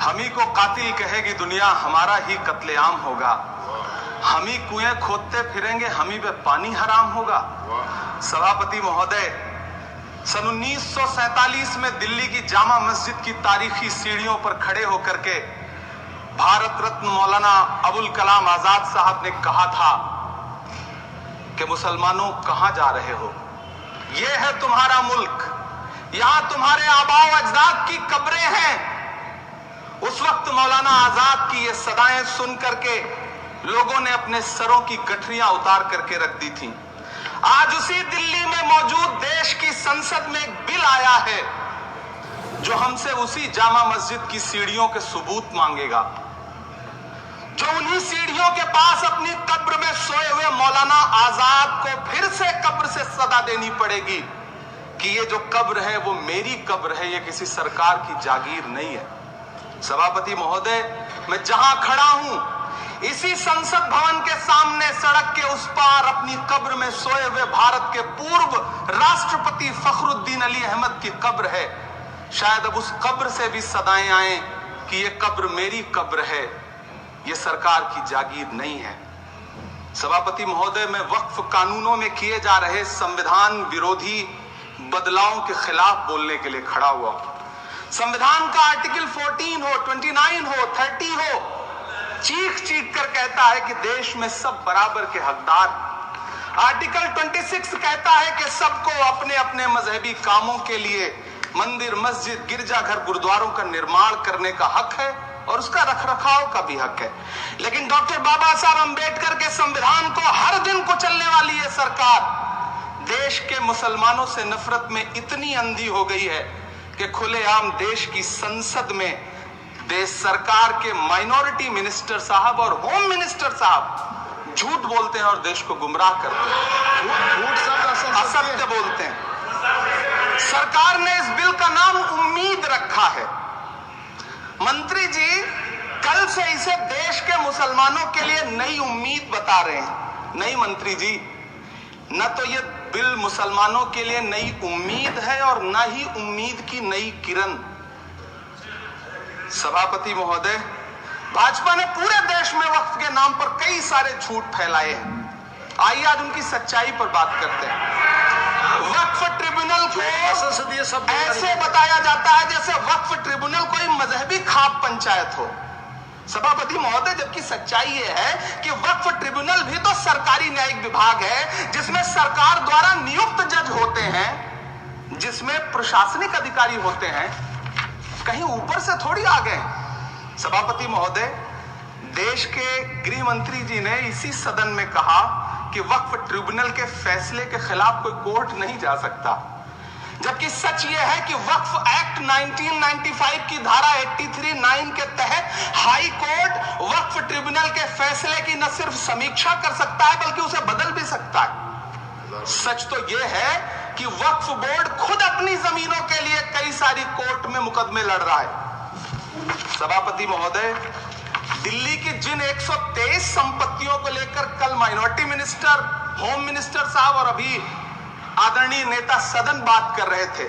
हम ही को कातिल कहेगी दुनिया, हमारा ही कत्लेआम होगा। हम ही कुएं खोदते फिरेंगे, हम ही पे पानी हराम होगा। सभापति महोदय, सन 1947 में दिल्ली की जामा मस्जिद की तारीखी सीढ़ियों पर खड़े होकर के भारत रत्न मौलाना अबुल कलाम आजाद साहब ने कहा था कि मुसलमानों कहां जा रहे हो, ये है तुम्हारा मुल्क, यहां तुम्हारे आबाओ अजदाद की कब्रें हैं। उस वक्त मौलाना आजाद की ये सदाएं सुन करके लोगों ने अपने सरों की गठरियां उतार करके रख दी थी। आज उसी दिल्ली में मौजूद देश की संसद में एक बिल आया है जो हमसे उसी जामा मस्जिद की सीढ़ियों के सबूत मांगेगा, जो उन्हीं सीढ़ियों के पास अपनी कब्र में सोए हुए मौलाना आजाद को फिर से कब्र से सदा देनी पड़ेगी कि ये जो कब्र है वो मेरी कब्र है, ये किसी सरकार की जागीर नहीं है। सभापति महोदय, मैं जहां खड़ा हूं इसी संसद भवन के सामने सड़क के उस पार अपनी कब्र में सोए हुए भारत के पूर्व राष्ट्रपति फखरुद्दीन अली अहमद की कब्र है। शायद अब उस कब्र से भी सदाएं आए कि ये कब्र मेरी कब्र है, ये सरकार की जागीर नहीं है। सभापति महोदय, मैं वक्फ कानूनों में किए जा रहे संविधान विरोधी बदलावों के खिलाफ बोलने के लिए खड़ा हुआ हूं। संविधान का आर्टिकल 14 हो, 29 हो, 30 हो, चीख चीख कर कहता है कि देश में सब बराबर के हकदार। आर्टिकल 26 कहता है कि सबको अपने अपने मजहबी कामों के लिए मंदिर, मस्जिद, गिरजाघर, गुरुद्वारों का निर्माण करने का हक है और उसका रखरखाव का भी हक है। लेकिन डॉक्टर बाबा साहब अंबेडकर के संविधान को हर दिन कुचलने वाली ये सरकार देश के मुसलमानों से नफरत में इतनी अंधी हो गई है कि खुलेआम देश की संसद में देश सरकार के माइनॉरिटी मिनिस्टर साहब और होम मिनिस्टर साहब झूठ बोलते हैं और देश को गुमराह करते हैं, असत्य बोलते हैं। सरकार ने इस बिल का नाम उम्मीद रखा है। मंत्री जी कल से इसे देश के मुसलमानों के लिए नई उम्मीद बता रहे हैं। नहीं मंत्री जी, न तो ये बिल मुसलमानों के लिए नई उम्मीद है और न ही उम्मीद की नई किरण। सभापति महोदय, भाजपा ने पूरे देश में वक्फ के नाम पर कई सारे झूठ फैलाए हैं। आइए आज उनकी सच्चाई पर बात करते हैं। वक्फ ट्रिब्यूनल को ऐसे बताया जाता है जैसे वक्फ ट्रिब्यूनल कोई मजहबी खाप पंचायत हो। सभापति महोदय, जबकि सच्चाई ये है कि वक्फ ट्रिब्यूनल भी तो सरकारी न्यायिक विभाग है जिसमें सरकार द्वारा नियुक्त जज होते हैं, जिसमें प्रशासनिक अधिकारी होते हैं, कहीं ऊपर से थोड़ी आ गए। सभापति महोदय, देश के गृह मंत्री जी ने इसी सदन में कहा कि वक्फ ट्रिब्यूनल के फैसले के खिलाफ कोई कोर्ट नहीं जा सकता, जबकि सच यह है कि वक्फ एक्ट 1995 की धारा 83(9) के तहत हाई कोर्ट वक्फ ट्रिब्यूनल के फैसले की न सिर्फ समीक्षा कर सकता है बल्कि उसे बदल भी सकता है। सच तो यह है कि वक्फ बोर्ड खुद अपनी जमीनों के लिए कई सारी कोर्ट में मुकदमे लड़ रहा है। सभापति महोदय, दिल्ली की जिन 123 संपत्तियों को लेकर कल माइनॉरिटी मिनिस्टर, होम मिनिस्टर साहब और अभी आदरणीय नेता सदन बात कर रहे थे,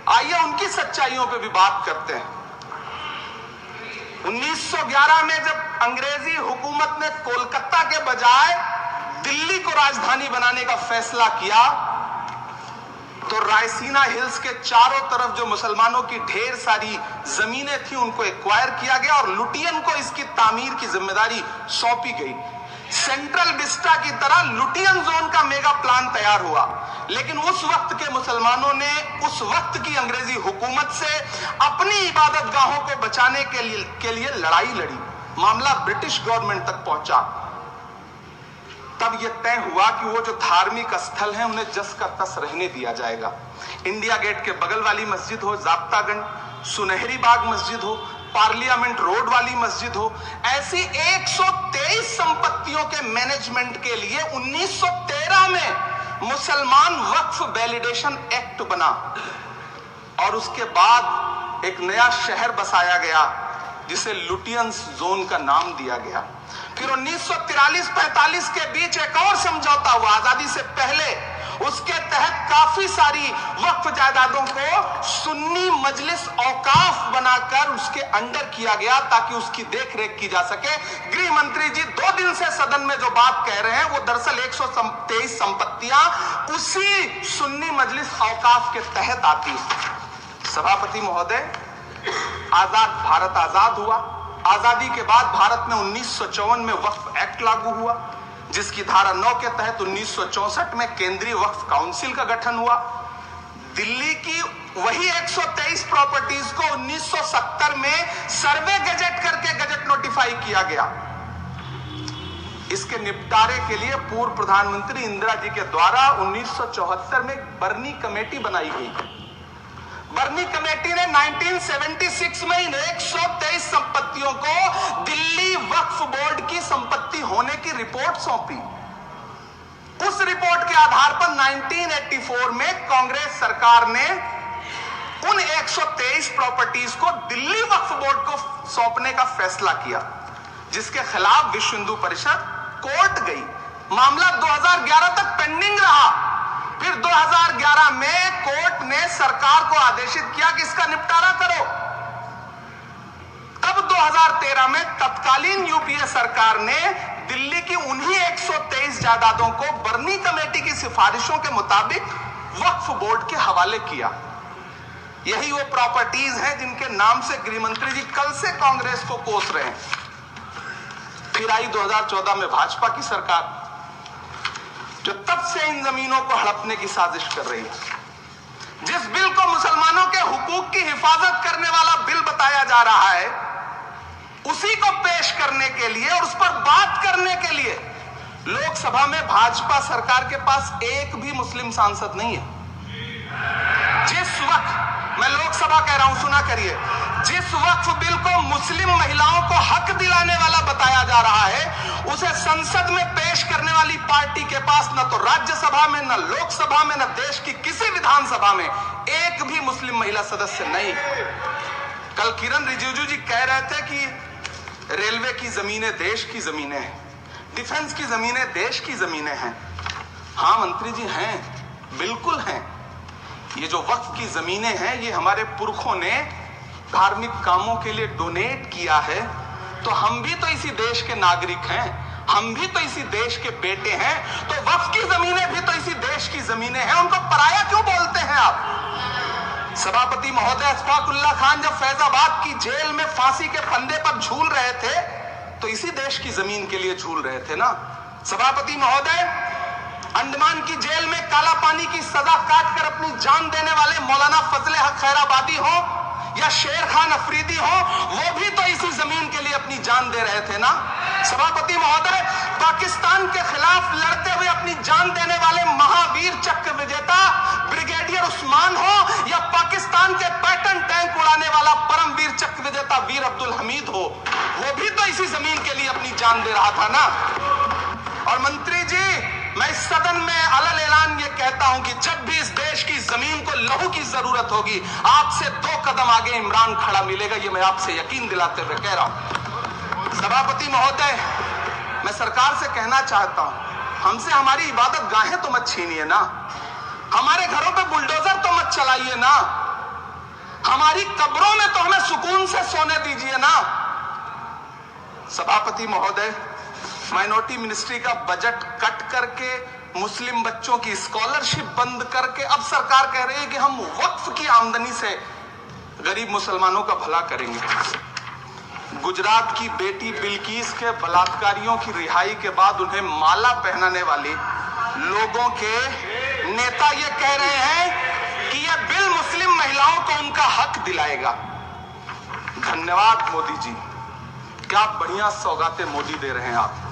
आइए उनकी सच्चाइयों पे भी बात करते हैं। 1911 में जब अंग्रेजी हुकूमत ने कोलकाता के बजाय दिल्ली को राजधानी बनाने का फैसला किया तो रायसीना हिल्स के चारों तरफ जो मुसलमानों की ढेर सारी जमीनें थी उनको एक्वायर किया गया और लुटियन को इसकी तामीर की जिम्मेदारी सौंपी गई। सेंट्रल विस्टा की तरह लुटियन जोन का मेगा प्लान तैयार हुआ, लेकिन उस वक्त के मुसलमानों ने उस वक्त की अंग्रेजी हुकूमत से अपनी इबादत गाहों को बचाने के लिए लड़ाई लड़ी। मामला ब्रिटिश गवर्नमेंट तक पहुंचा। तब यह तय हुआ कि वो जो धार्मिक स्थल हैं उन्हें जस का तस रहने दिया जाएगा। इंडिया गेट के बगल वाली मस्जिद हो, जाब्तागंज, सुनहरी बाग मस्जिद हो, पार्लियामेंट रोड वाली मस्जिद हो, ऐसी 123 संपत्तियों के मैनेजमेंट के लिए 1913 में मुसलमान वक्फ वैलिडेशन एक्ट बना और उसके बाद एक नया शहर बसाया गया जिसे लुटियंस जोन का नाम दिया गया। फिर 1943-45 के बीच एक और समझौता हुआ आजादी से पहले, उसके तहत काफी सारी वक्फ जायदादों को सुन्नी मजलिस औकाफ बनाकर उसके अंडर किया गया ताकि उसकी देखरेख की जा सके। गृह मंत्री जी 2 दिन से सदन में जो बात कह रहे हैं वो दरअसल 123 संपत्तियां उसी सुन्नी मजलिस औकाफ के तहत आती है। सभापति महोदय, भारत आजाद हुआ। आजादी के बाद भारत में 1954 में वक्फ एक्ट लागू हुआ, जिसकी धारा 9 के तहत 1964 में केंद्रीय वक्फ काउंसिल का गठन हुआ। दिल्ली की वही 123 प्रॉपर्टीज को 1970 में सर्वे गजेट करके गजेट नोटिफाई किया गया। इसके निपटारे के लिए पूर्व प्रधानमंत्री इंदिरा जी के द्वारा 1974 में बर्नी कमेटी बनाई गई। बर्नी कमेटी ने 1976 में इन 123 संपत्तियों को दिल्ली वक्फ बोर्ड की संपत्ति होने की रिपोर्ट सौंपी। उस रिपोर्ट के आधार पर 1984 में कांग्रेस सरकार ने उन 123 प्रॉपर्टीज को दिल्ली वक्फ बोर्ड को सौंपने का फैसला किया, जिसके खिलाफ विश्व हिंदू परिषद कोर्ट गई। मामला 2011 तक पेंडिंग रहा। फिर 2011 में कोर्ट ने सरकार को आदेशित किया कि इसका निपटारा करो। तब 2013 में तत्कालीन यूपीए सरकार ने दिल्ली की उन्हीं 123 जायदादों को बर्नी कमेटी की सिफारिशों के मुताबिक वक्फ बोर्ड के हवाले किया। यही वो प्रॉपर्टीज हैं जिनके नाम से गृह मंत्री जी कल से कांग्रेस को कोस रहे हैं। फिर आई 2014 में भाजपा की सरकार, जो तब से इन जमीनों को हड़पने की साजिश कर रही है। जिस बिल को मुसलमानों के हुकूक की हिफाजत करने वाला बिल बताया जा रहा है, उसी को पेश करने के लिए और उस पर बात करने के लिए लोकसभा में भाजपा सरकार के पास एक भी मुस्लिम सांसद नहीं है। जिस वक्त, मैं लोकसभा कह रहा हूं, सुना करिए, जिस वक्फ बिल को मुस्लिम महिलाओं को हक दिलाने वाला बताया जा रहा है, उसे संसद में पेश करने वाली पार्टी के पास न तो राज्यसभा में, न लोकसभा में, न देश की किसी विधानसभा में एक भी मुस्लिम महिला सदस्य नहीं। कल किरण रिजिजू जी कह रहे थे कि रेलवे की जमीनें देश की जमीनें हैं, डिफेंस की जमीनें देश की जमीनें हैं। हाँ मंत्री जी हैं, बिल्कुल हैं। ये जो वक्फ की जमीनें हैं, ये हमारे पुरखों ने धार्मिक कामों के लिए डोनेट किया है। तो हम भी तो इसी देश के नागरिक हैं, हम भी तो इसी देश के बेटे हैं। तो वक्फ की जमीनें भी तो इसी देश की जमीनें हैं, उनको पराया क्यों बोलते हैं आप? सभापति महोदय, अशफाकुल्लाह खान जब फैजाबाद की जेल में फांसी के फंदे पर झूल रहे थे, तो इसी देश की जमीन के लिए झूल रहे थे ना। सभापति महोदय, अंडमान की जेल में काला पानी की सजा काटकर अपनी जान देने वाले मौलाना फजले हक खैराबादी हो या शेर खान अफरीदी हो, वो भी तो इसी जमीन के लिए अपनी जान दे रहे थे ना। सभापति महोदय, पाकिस्तान के खिलाफ लड़ते हुए अपनी जान देने वाले महावीर चक्र विजेता ब्रिगेडियर उस्मान हो या पाकिस्तान के पैटर्न टैंक उड़ाने वाला परमवीर चक्र विजेता वीर अब्दुल हमीद हो, वो भी तो इसी जमीन के लिए अपनी जान दे रहा था ना। और मंत्री जी, मैं इस सदन में अलग ऐलान ये कहता हूं कि जब भी इस देश की जमीन को लहू की जरूरत होगी, आपसे 2 कदम आगे इमरान खड़ा मिलेगा। ये मैं आपसे यकीन दिलाते हुए कह रहा हूं। सभापति महोदय, मैं सरकार से कहना चाहता हूं, हमसे हमारी इबादत गाहें तो मत छीनिए ना, हमारे घरों पे बुलडोजर तो मत चलाइए ना, हमारी कब्रों में तो हमें सुकून से सोने दीजिए ना। सभापति महोदय, माइनॉरिटी मिनिस्ट्री का बजट कट करके, मुस्लिम बच्चों की स्कॉलरशिप बंद करके अब सरकार कह रही है कि हम वक्फ की आमदनी से गरीब मुसलमानों का भला करेंगे। गुजरात की बेटी बिल्किस के बलात्कारियों की रिहाई के बाद उन्हें माला पहनाने वाले लोगों के नेता ये कह रहे हैं कि यह बिल मुस्लिम महिलाओं को उनका हक दिलाएगा। धन्यवाद मोदी जी, क्या बढ़िया सौगातें मोदी दे रहे हैं आप।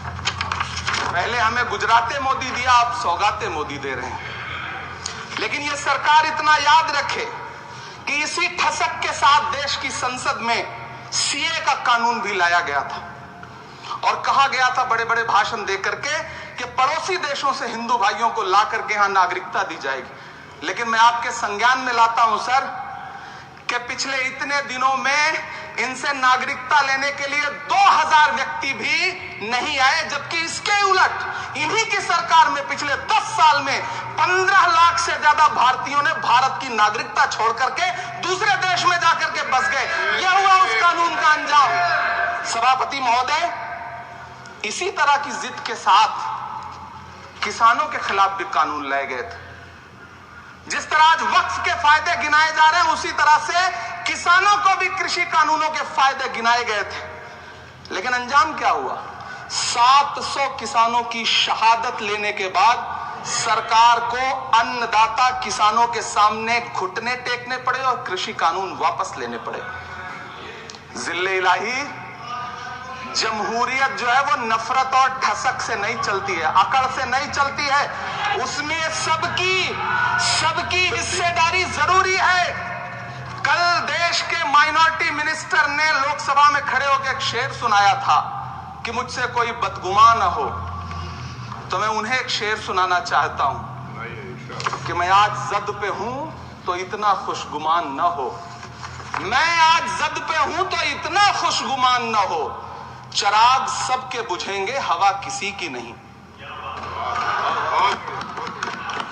पहले हमें गुजराते मोदी दिया, आप सौगाते मोदी दे रहे हैं। लेकिन यह सरकार इतना याद रखे कि इसी ठसक के साथ देश की संसद में सीए का कानून भी लाया गया था और कहा गया था बड़े बड़े भाषण देकर के कि पड़ोसी देशों से हिंदू भाइयों को ला करके यहां नागरिकता दी जाएगी। लेकिन मैं आपके संज्ञान में लाता हूं सर कि पिछले इतने दिनों में इनसे नागरिकता लेने के लिए 2000 व्यक्ति भी नहीं आए, जबकि इसके उलट इन्हीं की सरकार में पिछले 10 साल में 15 लाख से ज्यादा भारतीयों ने भारत की नागरिकता छोड़ करके दूसरे देश में जाकर के बस गए। यह हुआ उस कानून का अंजाम। सभापति महोदय, इसी तरह की जिद के साथ किसानों के खिलाफ भी कानून लाए गए थे। जिस तरह आज वक्फ के फायदे गिनाए जा रहे हैं, उसी तरह से किसानों को भी कृषि कानूनों के फायदे गिनाए गए थे। लेकिन अंजाम क्या हुआ? 700 किसानों की शहादत लेने के बाद सरकार को अन्नदाता किसानों के सामने घुटने टेकने पड़े और कृषि कानून वापस लेने पड़े। जिल्ले इलाही, जमहूरियत जो है वो नफरत और ठसक से नहीं चलती है, अकड़ से नहीं चलती है। उसमें सबकी हिस्सेदारी जरूरी है। कल देश के माइनॉरिटी मिनिस्टर ने लोकसभा में खड़े होकर एक शेर सुनाया था कि मुझसे कोई बदगुमा न हो, तो मैं उन्हें एक शेर सुनाना चाहता हूं कि मैं आज जद पे हूं तो इतना खुशगुमान न हो, मैं आज जद पे हूं तो इतना खुशगुमान न हो, चराग सबके बुझेंगे हवा किसी की नहीं।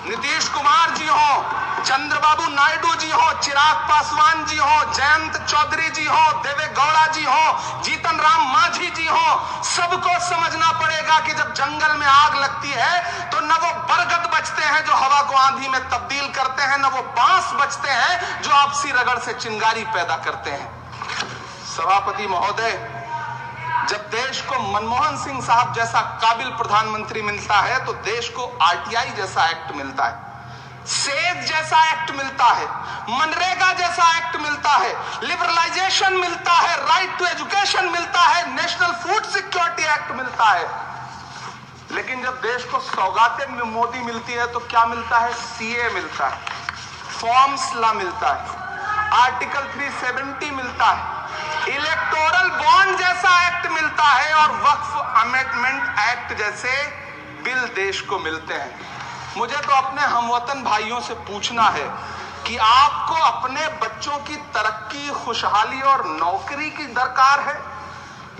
नीतीश कुमार जी हो, चंद्रबाबू नायडू जी हो, चिराग पासवान जी हो, जयंत चौधरी जी हो, देवे गौड़ा जी हो, जीतन राम मांझी जी हो, सबको समझना पड़ेगा कि जब जंगल में आग लगती है तो न वो बरगद बचते हैं जो हवा को आंधी में तब्दील करते हैं, न वो बांस बचते हैं जो आपसी रगड़ से चिंगारी पैदा करते हैं। सभापति महोदय, जब देश को मनमोहन सिंह साहब जैसा काबिल प्रधानमंत्री मिलता है तो देश को आरटीआई जैसा एक्ट मिलता है, सेज जैसा एक्ट मिलता है, मनरेगा जैसा एक्ट मिलता है, लिबरलाइजेशन मिलता है, राइट टू एजुकेशन मिलता है, नेशनल फूड सिक्योरिटी एक्ट मिलता है। लेकिन जब देश को सौगातें में मोदी मिलती है तो क्या मिलता है? सीए मिलता है, फॉर्म्स लॉ मिलता है, आर्टिकल 370 मिलता है, इलेक्टोरल बॉन्ड जैसा एक्ट मिलता है और वक्फ अमेंडमेंट एक्ट जैसे बिल देश को मिलते हैं। मुझे तो अपने हमवतन भाइयों से पूछना है कि आपको अपने बच्चों की तरक्की, खुशहाली और नौकरी की दरकार है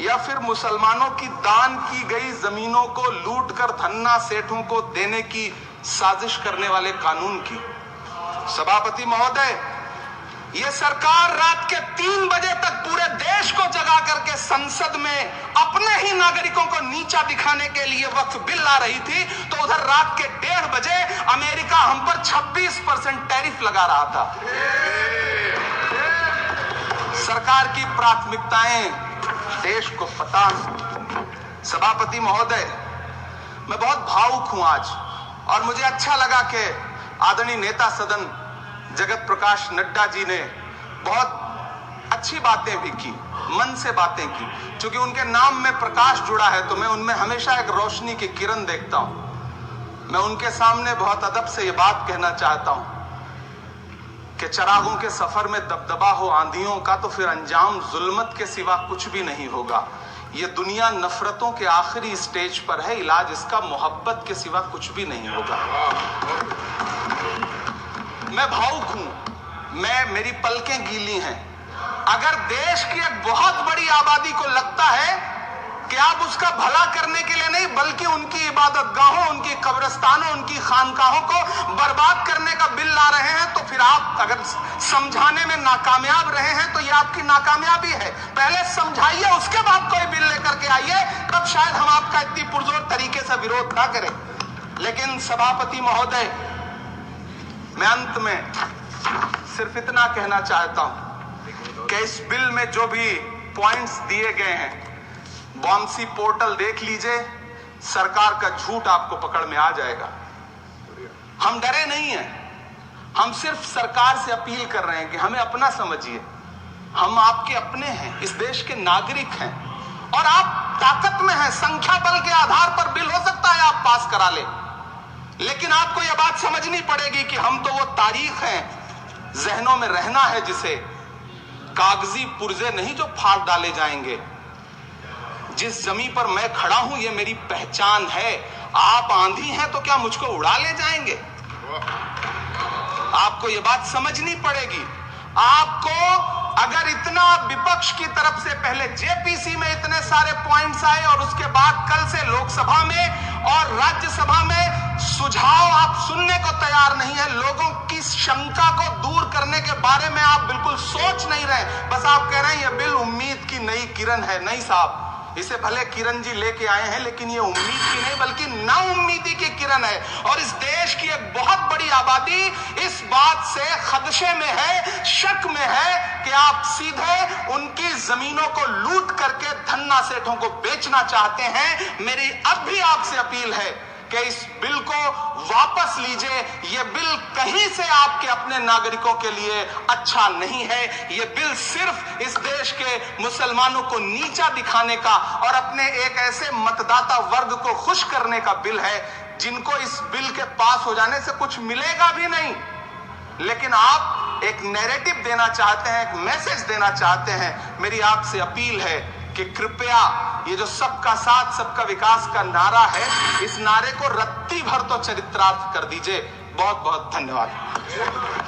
या फिर मुसलमानों की दान की गई जमीनों को लूटकर धन्ना सेठों को देने की साजिश करने वाले कानून की? सभापति महोदय, ये सरकार रात के 3 बजे तक पूरे देश को जगा करके संसद में अपने ही नागरिकों को नीचा दिखाने के लिए वक्फ बिल ला रही थी, तो उधर रात के 1:30 बजे अमेरिका हम पर 26% टैरिफ लगा रहा था। सरकार की प्राथमिकताएं देश को पता नहीं। सभापति महोदय, मैं बहुत भावुक हूं आज, और मुझे अच्छा लगा कि आदरणीय नेता सदन जगत प्रकाश नड्डा जी ने बहुत अच्छी बातें भी की, मन से बातें की। क्योंकि उनके नाम में प्रकाश जुड़ा है तो मैं उनमें हमेशा एक रोशनी की किरण देखता हूं। मैं उनके सामने बहुत अदब से ये बात कहना चाहता हूं कि चरागों के सफर में दबदबा हो आंधियों का तो फिर अंजाम जुल्मत के सिवा कुछ भी नहीं होगा। ये दुनिया नफरतों के आखिरी स्टेज पर है, इलाज इसका मोहब्बत के सिवा कुछ भी नहीं होगा। मैं भावुक हूं, मेरी पलकें गीली हैं। अगर देश की एक बहुत बड़ी आबादी को लगता है कि आप उसका भला करने के लिए नहीं बल्कि उनकी इबादतगाहों, उनकी कब्रिस्तानों, उनकी खानकाहों को बर्बाद करने का बिल ला रहे हैं, तो फिर आप अगर समझाने में नाकामयाब रहे हैं तो यह आपकी नाकामयाबी है। पहले समझाइए, उसके बाद कोई बिल लेकर के आइए, तब शायद हम आपका इतनी पुरजोर तरीके से विरोध ना करें। लेकिन सभापति महोदय, मैं अंत में सिर्फ इतना कहना चाहता हूं कि इस बिल में जो भी पॉइंट्स दिए गए हैं, बॉम्सी पोर्टल देख लीजिए, सरकार का झूठ आपको पकड़ में आ जाएगा। हम डरे नहीं हैं, हम सिर्फ सरकार से अपील कर रहे हैं कि हमें अपना समझिए। हम आपके अपने हैं, इस देश के नागरिक हैं और आप ताकत में हैं। संख्या बल के आधार पर बिल हो सकता है आप पास करा ले, लेकिन आपको यह बात समझनी पड़ेगी कि हम तो वो तारीख हैं, जहनों में रहना है जिसे कागजी पुर्जे नहीं जो फाड़ डाले जाएंगे। जिस जमीन पर मैं खड़ा हूं ये मेरी पहचान है। आप आंधी हैं तो क्या मुझको उड़ा ले जाएंगे? आपको यह बात समझनी पड़ेगी। आपको अगर इतना विपक्ष की तरफ से पहले जेपीसी में इतने सारे पॉइंट्स आए और उसके बाद कल से लोकसभा में और राज्यसभा में सुझाव आप सुनने को तैयार नहीं है, लोगों की शंका को दूर करने के बारे में आप बिल्कुल सोच नहीं रहे, बस आप कह रहे हैं यह बिल उम्मीद की नई किरण है। नहीं साहब, इसे भले किरण जी लेके आए हैं, लेकिन ये उम्मीद की नहीं बल्कि नाउम्मीदी की किरण है। और इस देश की एक बहुत बड़ी आबादी इस बात से खदशे में है, शक में है कि आप सीधे उनकी जमीनों को लूट करके धन्ना सेठों को बेचना चाहते हैं। मेरी अब भी आपसे अपील है कि इस बिल को वापस लीजिए। यह बिल कहीं से आपके अपने नागरिकों के लिए अच्छा नहीं है। यह बिल सिर्फ इस देश के मुसलमानों को नीचा दिखाने का और अपने एक ऐसे मतदाता वर्ग को खुश करने का बिल है जिनको इस बिल के पास हो जाने से कुछ मिलेगा भी नहीं, लेकिन आप एक नैरेटिव देना चाहते हैं, एक मैसेज देना चाहते हैं। मेरी आपसे अपील है कि कृपया ये जो सबका साथ सबका विकास का नारा है, इस नारे को रत्ती भर तो चरित्रार्थ कर दीजिए। बहुत बहुत धन्यवाद।